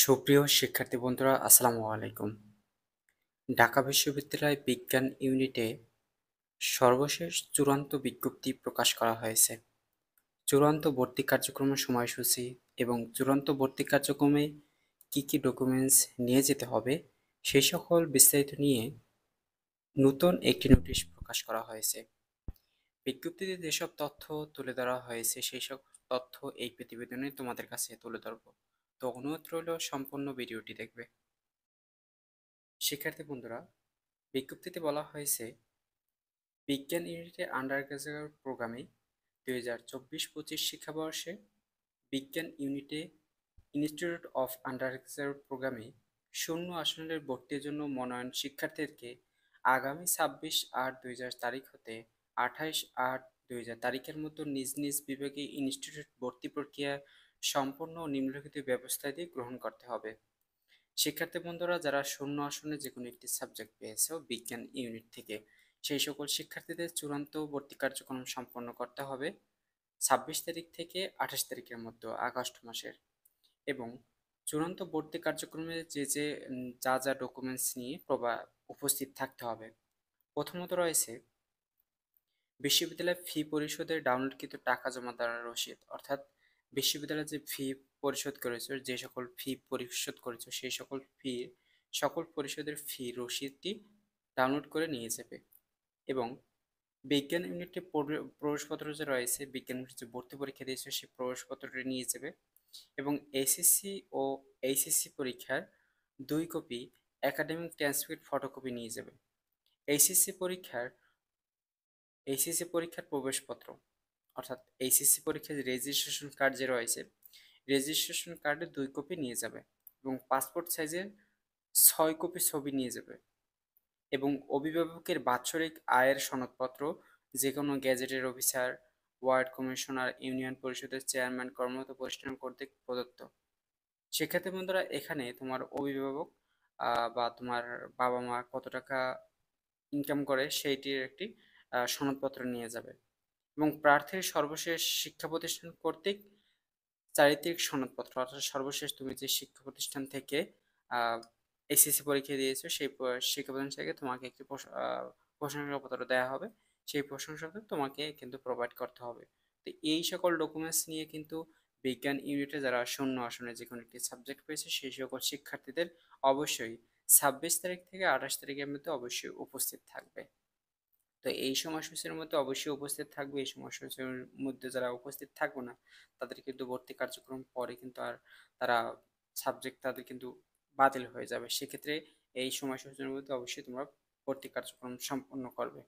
সুপ্রিয় শিক্ষার্থী বন্ধুরা, আসসালামু আলাইকুম। ঢাকা বিশ্ববিদ্যালয় বিজ্ঞান ইউনিটে সর্বশেষ চূড়ান্ত বিজ্ঞপ্তি প্রকাশ করা হয়েছে। চূড়ান্ত ভর্তি কার্যক্রমের সময়সূচি এবং চূড়ান্ত ভর্তি কার্যক্রমে কী কী ডকুমেন্টস নিয়ে যেতে হবে সেই সকল বিস্তারিত নিয়ে নতুন একটি নোটিশ প্রকাশ করা হয়েছে। বিজ্ঞপ্তিতে যেসব তথ্য তুলে ধরা হয়েছে সেই সব তথ্য এই প্রতিবেদনে তোমাদের কাছে তুলে ধরব। তো অনুরোধ রইল সম্পূর্ণ ভিডিওটি দেখবে। শিক্ষার্থী বন্ধুরা, বিজ্ঞপ্তিতে বলা হয়েছে বিজ্ঞান ইউনিটে আন্ডার গ্রাজুয়েট প্রোগ্রামে 2024-25 শিক্ষাবর্ষে বিজ্ঞান ইউনিটে ইনস্টিটিউট অফ আন্ডার গ্রাজুয়েট প্রোগ্রামে শূন্য আসনের ভর্তির জন্য মনোনয়ন শিক্ষার্থীদেরকে আগামী 26/8/2000 তারিখ হতে 28/8/2000 তারিখের মধ্যে নিজ নিজ বিভাগে ইনস্টিটিউট ভর্তি প্রক্রিয়া সম্পূর্ণ ও নিম্নলিখিত ব্যবস্থা দিয়ে গ্রহণ করতে হবে। শিক্ষার্থী বন্ধুরা, যারা শূন্য আসনে যে কোনো একটি সাবজেক্ট পেয়েছো বিজ্ঞান ইউনিট থেকে, সেই সকল শিক্ষার্থীদের চূড়ান্ত ভর্তি কার্যক্রম সম্পন্ন করতে হবে 26 তারিখ থেকে 28 তারিখের মধ্যে আগস্ট মাসের। এবং চূড়ান্ত ভর্তি কার্যক্রমে যা যা ডকুমেন্টস নিয়ে উপস্থিত থাকতে হবে। প্রথমত রয়েছে বিশ্ববিদ্যালয় ফি পরিশোধের ডাউনলোডকৃত টাকা জমা দেওয়ার রসিদ, অর্থাৎ বিশ্ববিদ্যালয় যে ফি পরিশোধ করেছো, যে সকল ফি পরিশোধ করেছো সেই সকল পরিশোধের ফি রসিদটি ডাউনলোড করে নিয়ে যাবে। এবং বিজ্ঞান ইউনিটে প্রবেশপত্র যে রয়েছে, বিজ্ঞান ইউনিটে যে ভর্তি পরীক্ষা দিয়েছে সেই প্রবেশপত্রটি নিয়ে যাবে। এবং এসএসসি ও এইচএসসি পরীক্ষার 2 কপি একাডেমিক ট্রান্সক্রিপ্ট ফটোকপি নিয়ে যাবে। এইচএসসি পরীক্ষার প্রবেশপত্র, অর্থাৎ এইচএসসি পরীক্ষার রেজিস্ট্রেশন কার্ড যে রয়েছে, রেজিস্ট্রেশন কার্ডের 2 কপি নিয়ে যাবে। এবং পাসপোর্ট সাইজের 6 কপি ছবি নিয়ে যাবে। এবং অভিভাবকের বাৎসরিক আয়ের সনদপত্র, যে কোনো গ্যাজেটের অফিসার, ওয়ার্ড কমিশনার, ইউনিয়ন পরিষদের চেয়ারম্যান, কর্মরত প্রতিষ্ঠান কর্তৃক প্রদত্ত। শিক্ষার্থী বন্ধুরা, এখানে তোমার অভিভাবক বা তোমার বাবা মা কত টাকা ইনকাম করে সেইটির একটি সনদপত্র নিয়ে যাবে। এবং প্রার্থীর সর্বশেষ শিক্ষা প্রতিষ্ঠান কর্তৃক চারিত্রিক সনদপত্র, অর্থাৎ সর্বশেষ তুমি যে শিক্ষা প্রতিষ্ঠান থেকে এসএসসি পরীক্ষা দিয়েছো সেই শিক্ষা প্রতিষ্ঠান থেকে তোমাকে একটি প্রশংসাপত্র দেওয়া হবে। সেই প্রশংসাপত্র তোমাকে কিন্তু প্রোভাইড করতে হবে। তো এই সকল ডকুমেন্টস নিয়ে কিন্তু বিজ্ঞান ইউনিটে যারা শূন্য আসনে যে কোনো একটি সাবজেক্ট পেয়েছে সেই সকল শিক্ষার্থীদের অবশ্যই 26 তারিখ থেকে 28 তারিখের মধ্যে অবশ্যই উপস্থিত থাকবে। তো এই সময়সূচির মধ্যে অবশ্যই উপস্থিত থাকবে। এই সময়সূচির মধ্যে যারা উপস্থিত থাকবে না তাদের কিন্তু ভর্তি কার্যক্রম পরে কিন্তু আর তারা তাদের কিন্তু বাতিল হয়ে যাবে। সেক্ষেত্রে এই সময়সূচির মধ্যে অবশ্যই তোমরা ভর্তি কার্যক্রম সম্পন্ন করবে।